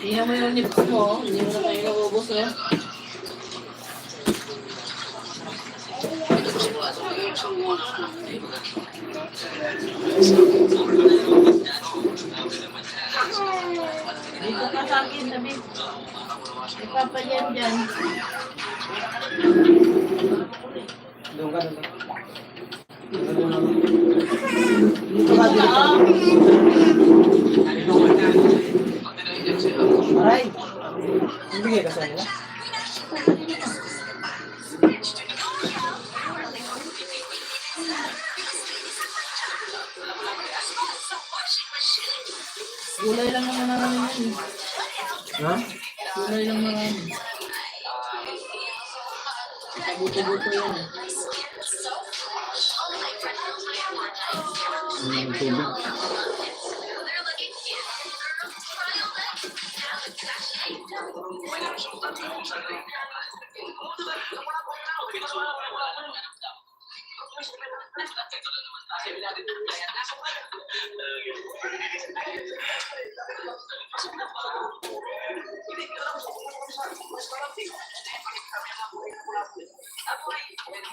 Hindi mo yung nips mo, hindi mo na tayo nabubos eh. Dito ka sa akin, David. Ipapalyan dyan. Doon ka doon. Dito ka dito. Aray! Ibigay ka sa nila? Gulay lang naman namin yan. Ha? Gulay lang naman. Buto-buto yan. Tubig.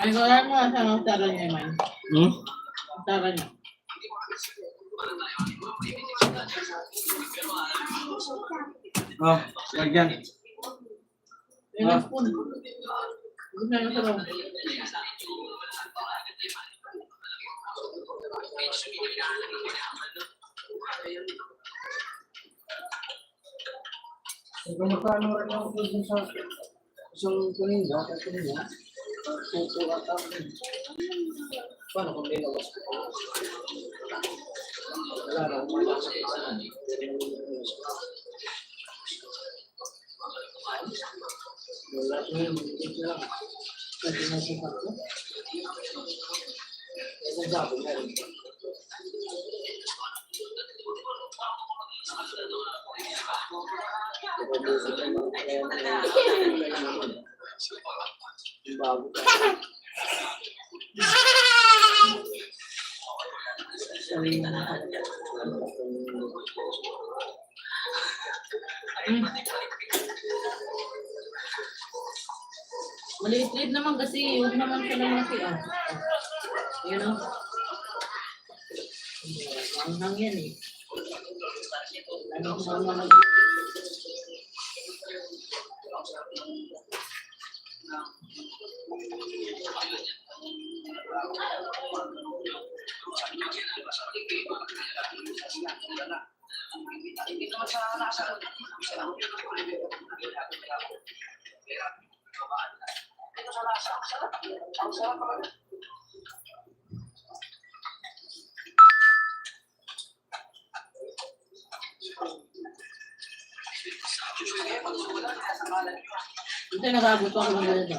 Ay, wala mo sa tara niya, man. Tara niya. Oh, lagyan. Ilang spoon. Gusto na sa loob. Kung magkano rin ang food sa isang kuninda, pupulat ako din. Paano kung may lawas ko? Wala na, wala sa isa. Wala ko yun, ito lang. Kasi nasipat ko. Ito sabi nga rin. Bago ka. Maliit-liit naman kasi, huwag naman sila malaki. Yun o. Manghang yan eh. Ano sa mga ito nakagusto ako ng ganito.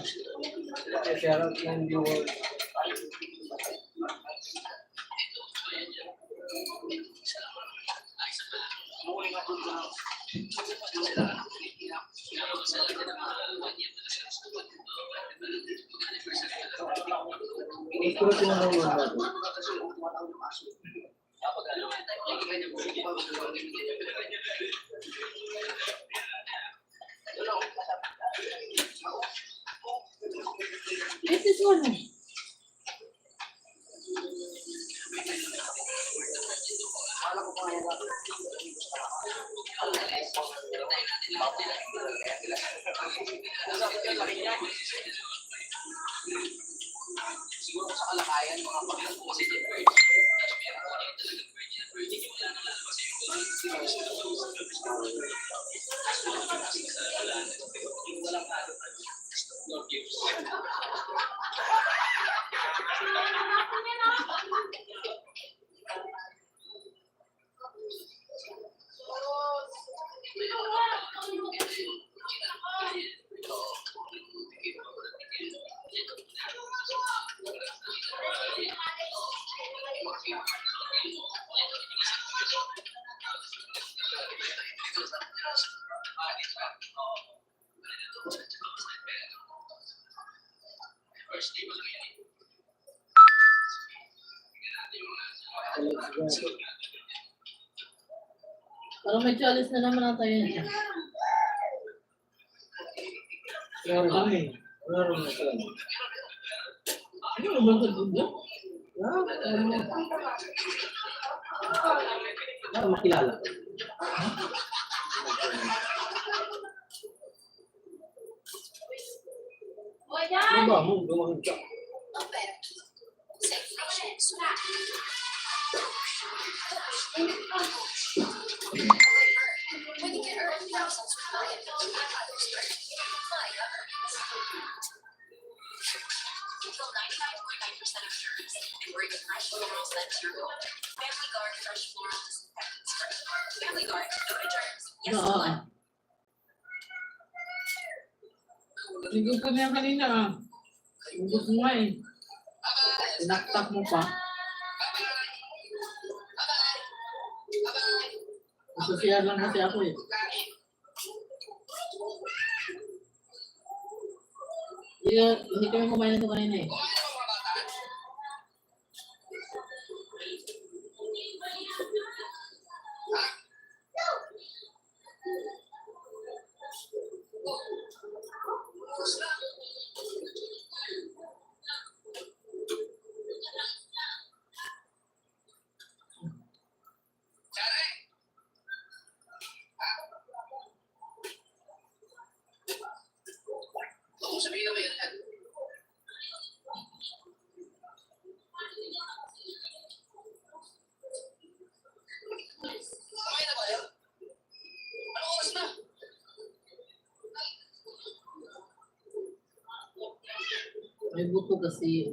Share out ng viewer. Ito tinanong mo natin. This is one. Siguro sa kalakayan, mga paglang po kasi Parang may chalice na naman natin yan. Meron kami. Meron na ito. Ano ba sa dulo? Para makilala. Ano ba mo? Gumamit ka. Oo. Nigusto ko niya kanina ah. Nigusto mo nga eh. Tinaktak mo pa. Masasiyar lang kasi ako eh. Hindi kami kumain nito kanina eh. Sabihin naman yan. Kumain na ba yun? Anong oras na? May buto kasi.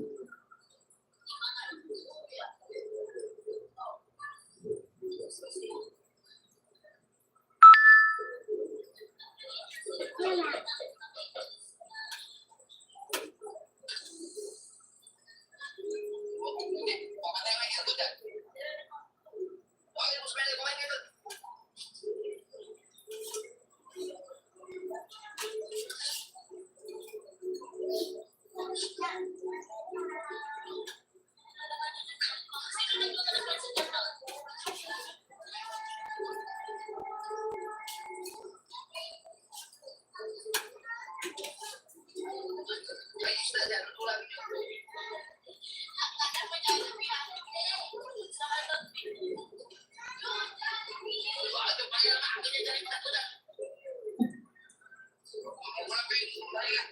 Papatay mo yung ito dyan. Bakit mo sabihin kumain ka doon? Ay, isda dyan. Tulad nyo. Bakit yung kaya na ako niya dyan? Ito dyan. Wala pa yung sumaya.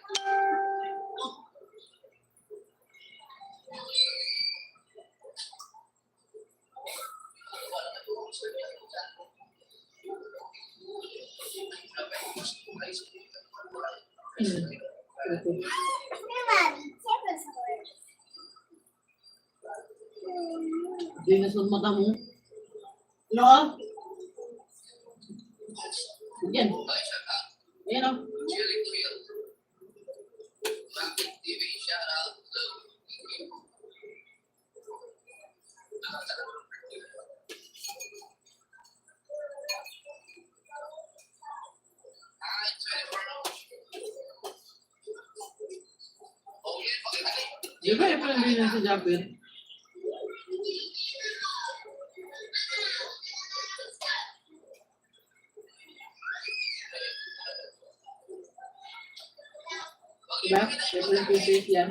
Hindi na sa mata mo. Ano? Yan. Ayan o. Chilling Field. Rapid TV, shout out to Hi, 24. Oh, yeah, pakita rin. Di ba yung pala din sa Japir? Diba? Yung pala yung yan.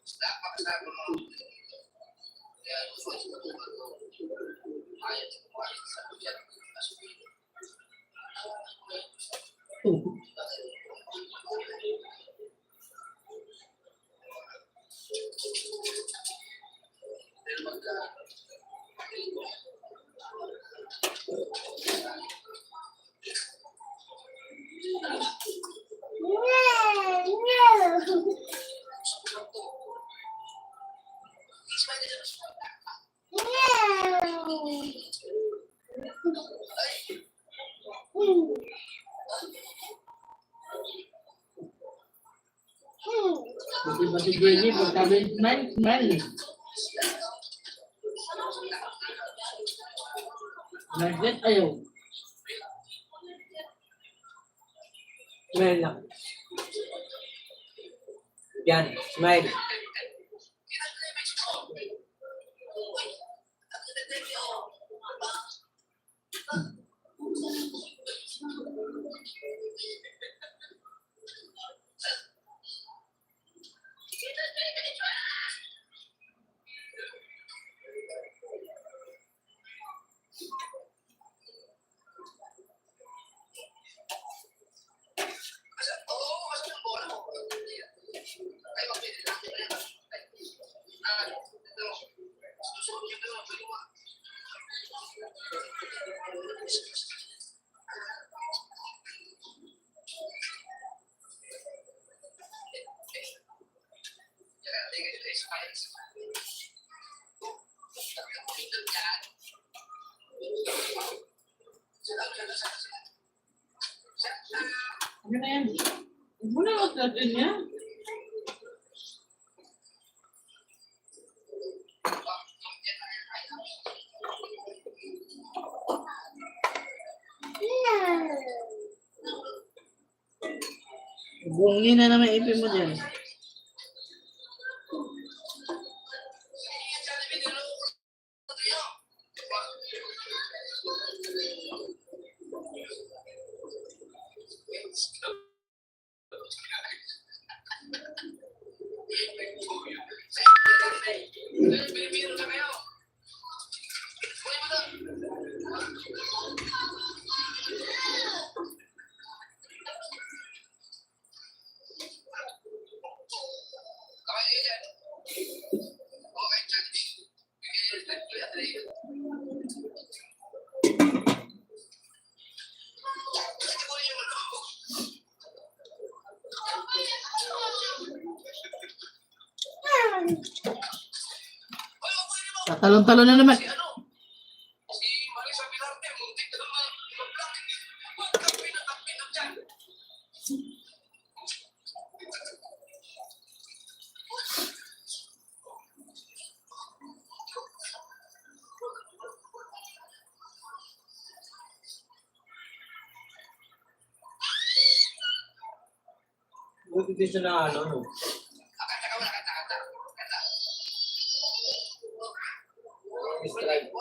Stop, pakasama mo. Kaya, usual sa mga ayat sa kumain sa kuyan. Buti ba si Jenny? Pagkabi, smile. Nagdet ayaw. Smile lang. Yan, smile. Ano na yan? Huwag mo na ako natin yan. Bungin na naman ipin mo dyan. Talon-talon na naman. Buti din siya na ano, no? Strike.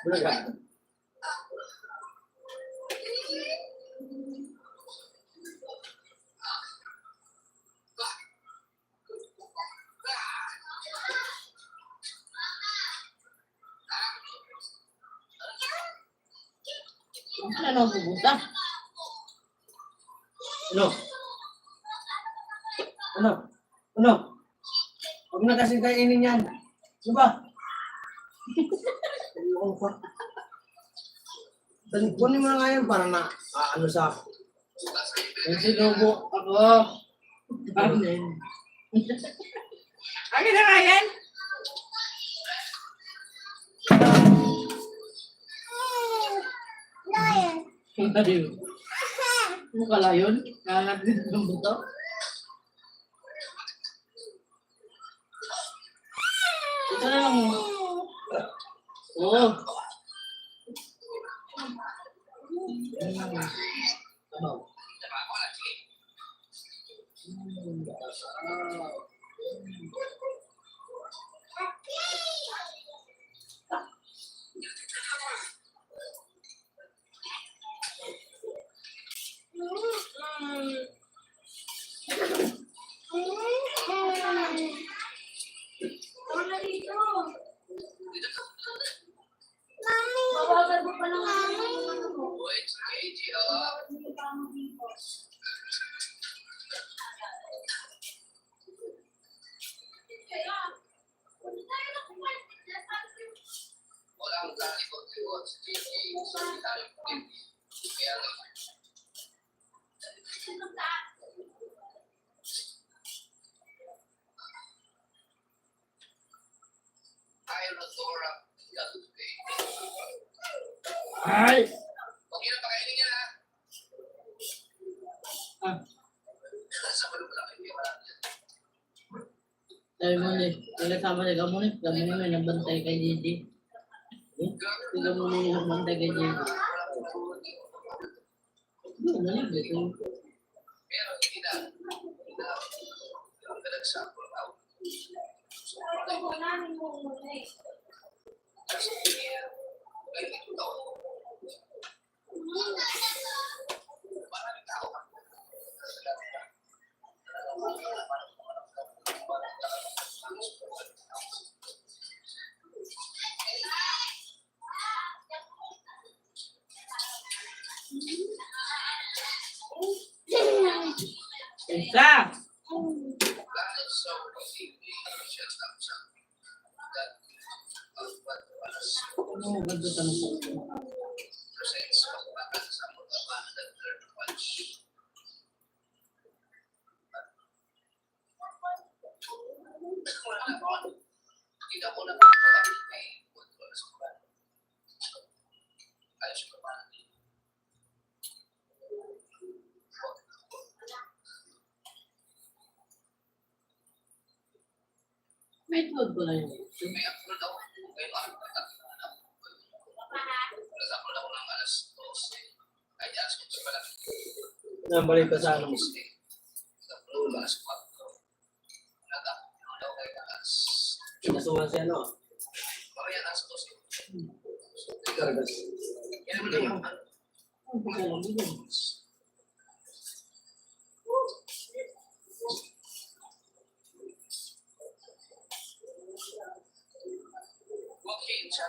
Bulaga. Ano ang pupunta? Ano? Ano? Ano? Huwag na kasing kainin yan. Ano ba? Kunin mo na nga yun para na ano sa... Yung sinubo ako. Amen. Akin na nga yan. Layon. Ano ka layon? Nangat din ng buto? Ito na lang. Oo. Ano? at sa JJ, sa Milano Team. Kaya lang, ayaw na Dora, Yatutuloy. Ay! Huwag yun ang pakainin niya, ha? Ah, Sa malu ko lang kayo, marami yan. sabi mo ni, kasama ni Gamunik, Gamunik may nabantay kay Gigi. Si Gamunik may nabantay kay Gigi. Gamunik, dito. Pero hindi na nagsample out. Kasi may ito taon. Maraming tao. Isa! Dahil sa hindi siya tapos Ano, ganda tanong ko. presents pagpapakan sa mga banda ng third watch. Wala na ako. Hindi na ako napapakapit may kontrol sa mga. Ayos ko pa. May tuwag ko na yun. May upload ako. May upload ako. Nag-upload ako ng alas 12. Ay, alas 8 pala. Nabalik ka sa ano mo. Nag-upload ako alas 4. Nag-upload ako kay alas. Nasuhan siya, no? Mamaya alas 12. Kargas. Yan naman ang mga Ang bigay lang yun. walk-in siya.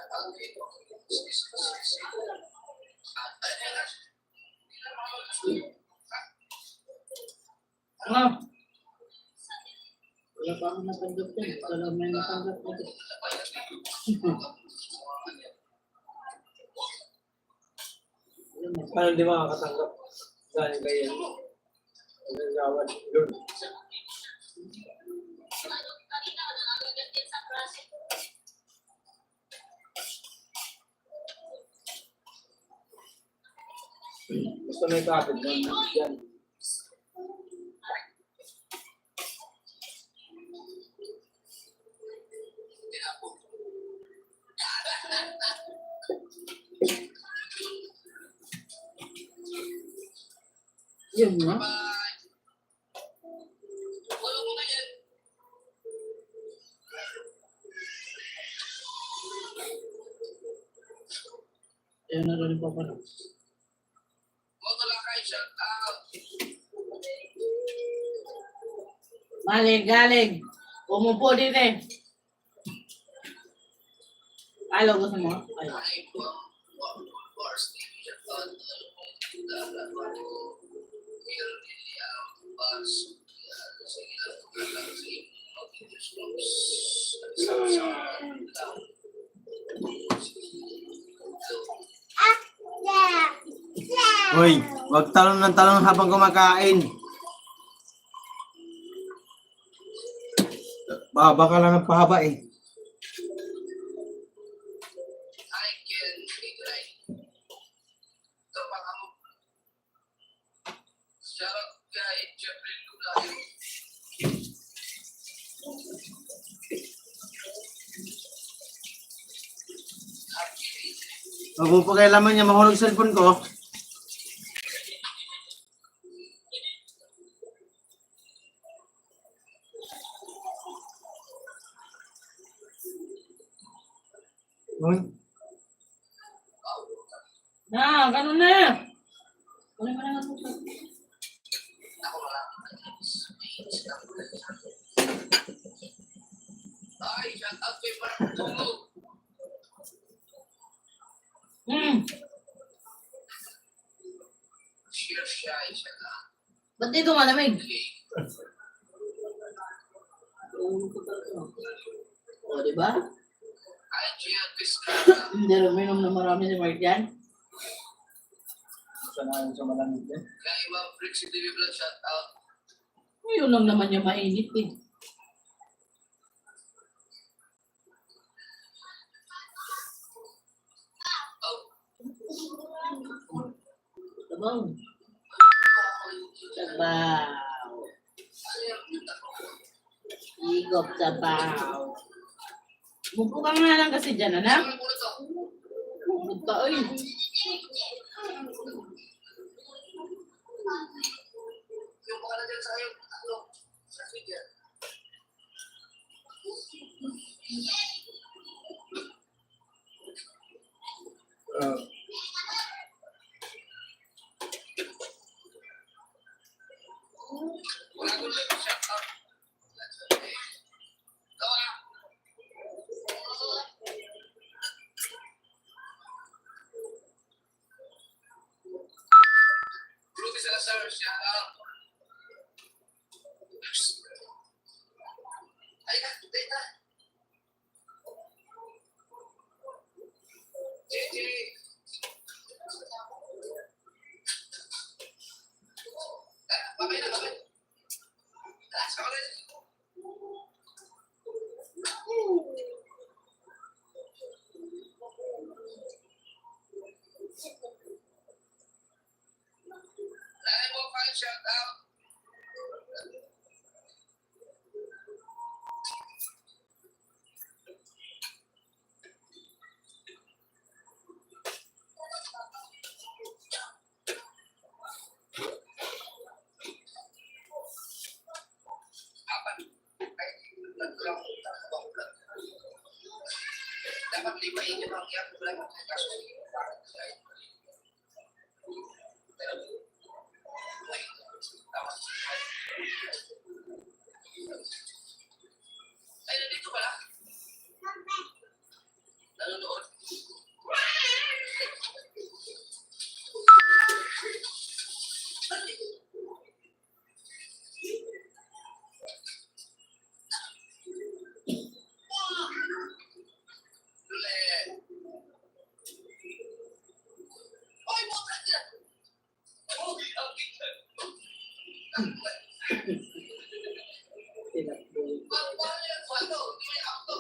Ano? Wala pa akong natanggap yan. Wala may natanggap ko. Paano hindi makakatanggap? Galing kayo. Nagawad. Yun. Gusto may kapit doon. Yan. Yun mo? Ayun na rin pa pala. Galing. Umupo din eh. Ayaw gusto mo? Ayaw. Uy, wag talon ng talon habang kumakain. Baka lang ng pahaba eh. Huwag mo pakialaman niya, mahulog sa cellphone ko. Uy, Na, ganun na. Wala mo na nga po. Ba't dito malamig? O, di ba? Gian Vizcarra. Hindi rin uminom na marami si Mark yan. Gusto na sa malamig din. Kaya ibang Frick si TV Vlog, shout out. Ngayon lang naman yung mainit eh. Oh, Sabaw. Sabaw. Igop sabaw. Buko ka nga lang kasi dyan, anak. ano po ito? Bukod ka, oy. Yung pangalan dyan sa kayo, ano? Sa video. Wala ko lang shout out. That's okay. Gawa. Ruby Salazar, shout out. Ay, data. JJ. Babay na, babay. Taas ka ulit. Nanay mo pa, shout out. Apat. Ay, nagkakang tatlo. Dapat limayin yung mga kiyat lang ang kaso para sa pero ay, tama. Ay, nandito pala. Nanonood. Oy, buta dyan! Pogi ang kitchen. Paano yan? Paano? Hindi may auto.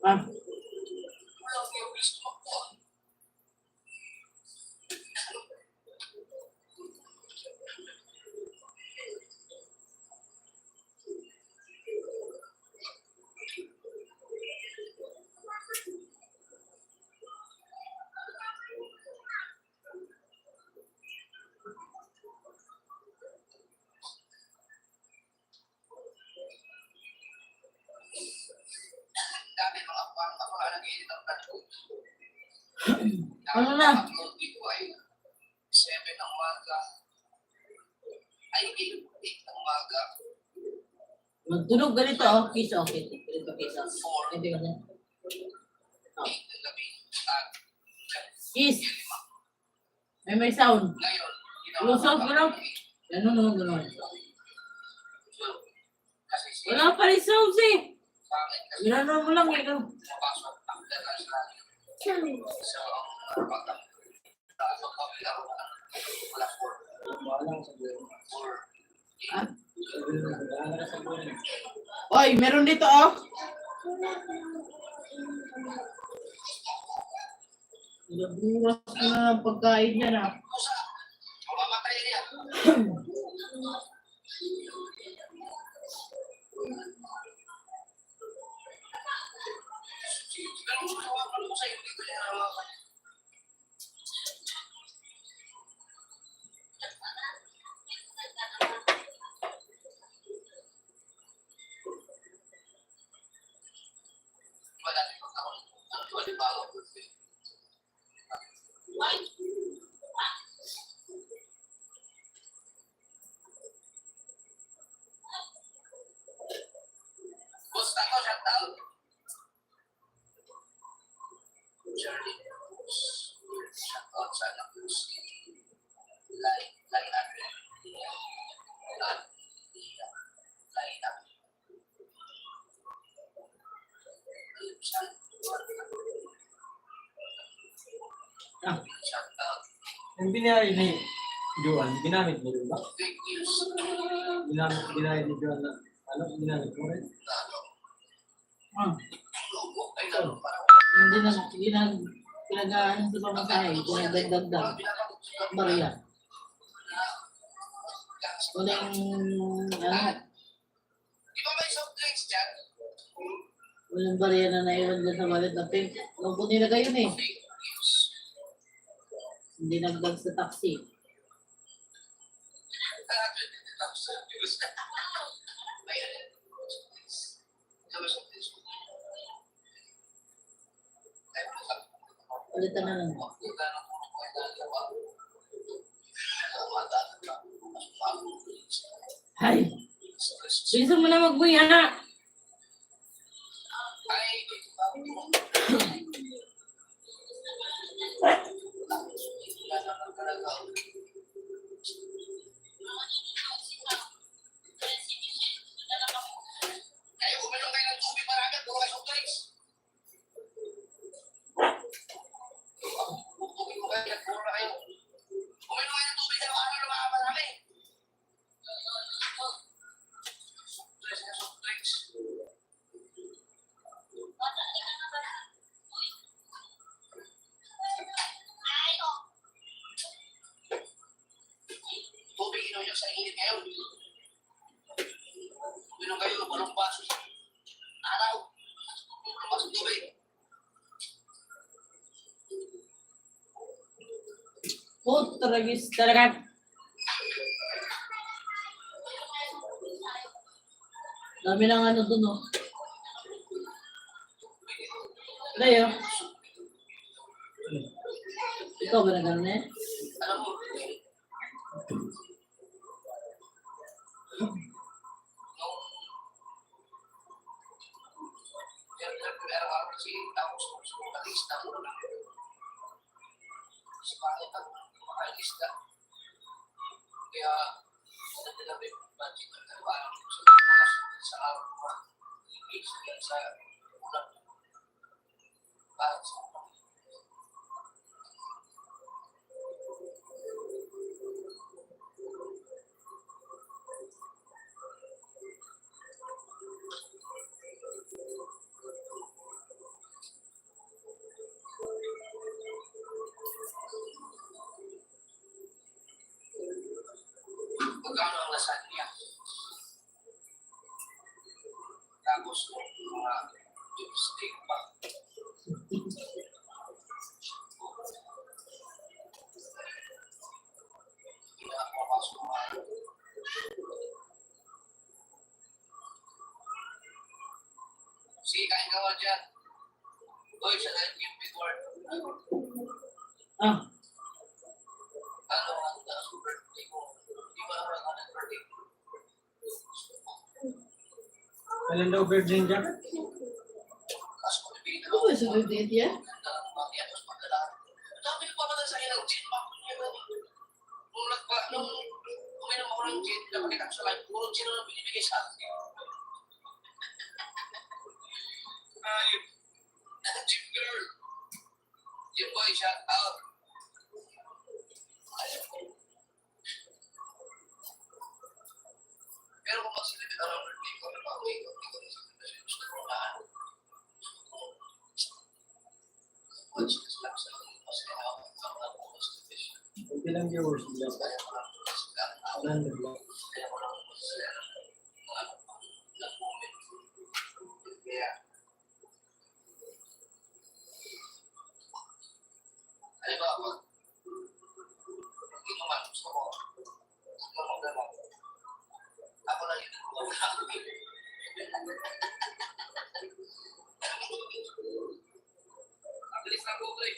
Ah, Walang yung gusto mo. Dami mga pang ako na nag-edit ang tattoo. Ano na? Upload dito ay 7 ng umaga. Ay, 8 ng umaga. magtunog ganito, oh. Kiss, okay. Ganito, kiss, oh. 4, Ganito, ganito. 8 ng gabi. At Kiss. May sound. ngayon, Lusot mo lang. Ganun, no, ganun. Kasi siya Wala pa rin sounds eh. sa akin kasi Ginano mo lang eh. No? pumapasok ang dalas na so, ang pagkakataas ng kabila ko na wala 4. Balang sa buhay. Ah? Balang sa buhay. Oy, meron dito, oh. Nabuwas ko na ng pagkain niya na. Kusa, mamamatay niya. Pero kung hawakan mo sa'yo, dito niya hawakan. Madami pag ako, ang tuwalibago ko. Gusto ko siya tao. Charlie. Shout out sa anak ko si Ah, Yung binayad ni Joan, ginamit mo rin ba? Binayad ni Joan na, ano, ginamit mo rin? ah. Hindi na pinag-ano sa pamasahe, pinagdagdag. Maria. Walang, ano, walang bariya na naiwan dyan sa wallet na pink. Huwag po nila kayo eh. Hindi nagdag sa taxi. Palitan na lang. Hay! Bisa mo na mag-uwi, anak! Tubig inom niyo sa init ngayon. Uminom kayo ng walong baso sa araw. Walong baso tubig. Oh, tragis talaga. Dami ng ano dun, oh. Tayo. Ikaw ba na gano'n eh? Alam mo, kaya nagdalabi ng budget ng parang sa araw ko sa ulang para sa magkano ang lasagna. Tapos mga steak pa. Hindi ako mapasok mga sige, kain ka ba dyan? Uy, siya na yung before. Ah, Ano ang birthday mo? Di ba naman ang birthday mo? Kailan daw virgin dyan? Tapos kung ibigin ano ba sa birthday yan? tapos maglalaro. Ang dami nagpapadala sa akin ng gin. Nung uminom ako ng gin, napakita ko sa live, puro gin na binibigay sa akin. Gym girl. Gym boy, shout out. Pero kung mag-celebrate ako ng birthday ko, hindi ko gusto ko na watch this lang sa mas kailangan ako ng celebration. Kunti lang viewers nila. Alam nila. Ako lang yun. Mabilis na po, break.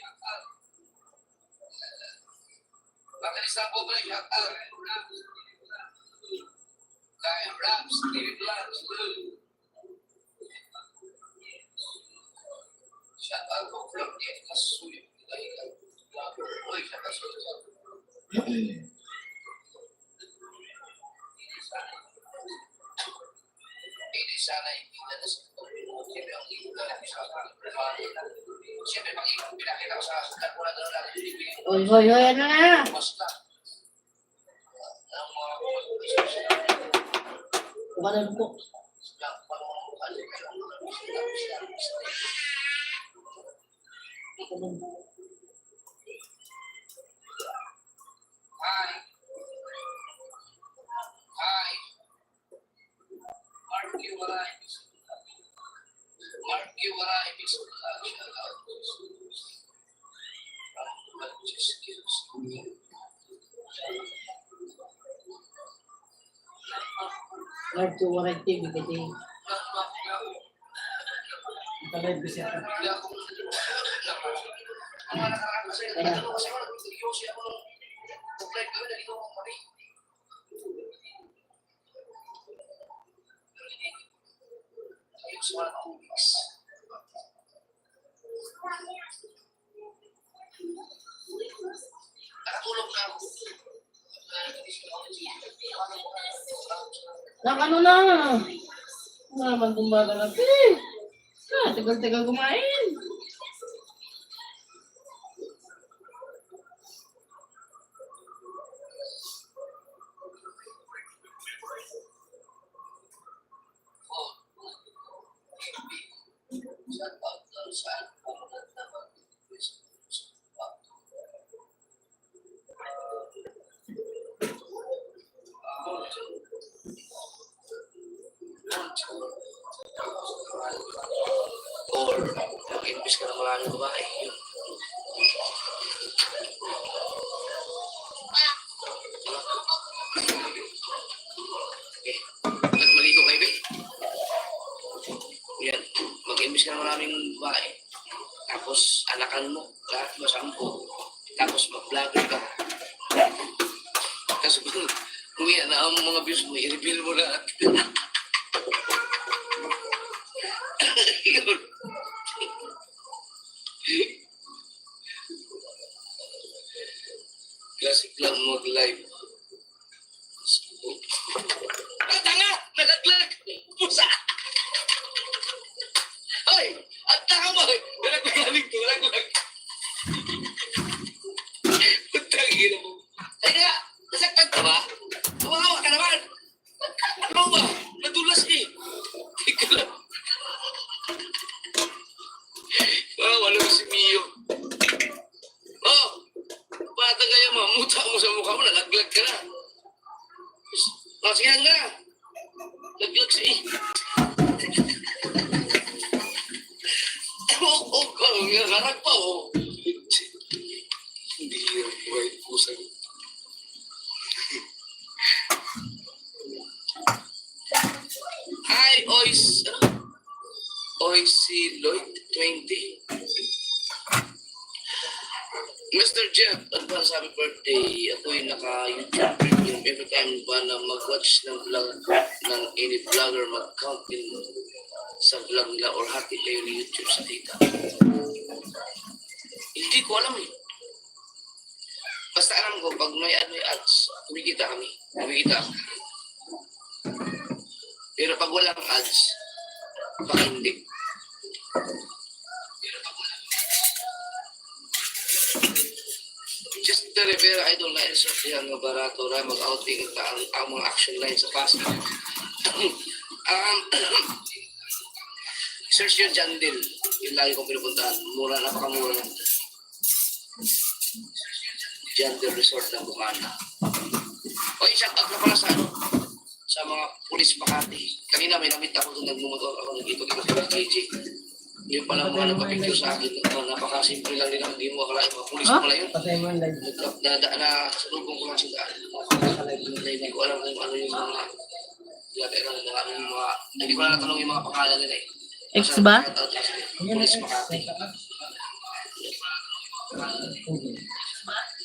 Mabilis na po, break. Kaya raps, TV vlogs, shout out po from the Kasuyo. Uy, shout out po. sana ipitan na sa siyempre ang ipitan na sa siyempre pag pinakita ko sa ko na gano'n natin ibigay Hoy, ano na? basta ang mga Kumanan po. Hi. Hi. Mark you what I Mark you what I Lord, to what I think, kasi Talay bisya. Nakatulog na ako. ano na? Ano naman gumbaga na? Tagal-tagal kumain. Or mag-invest ka ng maraming babae. Okay. Maligo kayo, babe. Yan. Mag-invest ka ng maraming babae. Tapos anakan mo. Lahat mo 10. Tapos mag-vlogger ka. Tapos kung yan na ang mga views mo, i-reveal mo lahat. Yun. Classic lang mag-live. Tanga! Nagaglag! Pusa! Hoy! Ang tanga mo! Nagagaling ko! Nagaglag! Putang ina mo! Ay nga! Nasaktan ka ba? Kawawa ka naman! Ano ba? Nadulas eh! Tika lang. Wala si Mio. Oh! Bata kaya mamuta mo sa mukha mo, nalaglag ka na. Masihan na. Laglag siya eh. Ang harap pa oh. Hindi hirap buhay pusang. Hi, Ois. Ois si Lloyd, 20. Mr. Jeff, advance happy birthday. Ako'y naka-YouTube premium. Every time ba na mag-watch ng vlog ng any vlogger, mag-count din sa vlog nila or hati kayo ni YouTube sa data. Hindi ko alam eh. Basta alam ko, pag may ads, kumikita kami. Kumikita ako. Pero pag walang ads, baka hindi. Just the Rivera Idol Lines of yan nga barato na mag-outing ang mga action lines sa Pasig. Search yung Jandil. Yung lagi kong pinupuntahan. Mura, napakamura lang. Jandil Resort ng Bukana. O, shout out na pala sa ano? Sa mga pulis Makati. Kanina may namit ako doon nagmumotor ako. Nag-ipag-ipag sa JJ. Yung pala mga nagpapicture sa akin, napakasimple lang nila, hindi mo akalain, mga pulis pala yun. Patay mo yung live. Salubong ko lang sila. Hindi ko alam kung ano yung mga, hindi ko na natanong yung mga pangalan nila eh. Ex ba? Pulis Makati.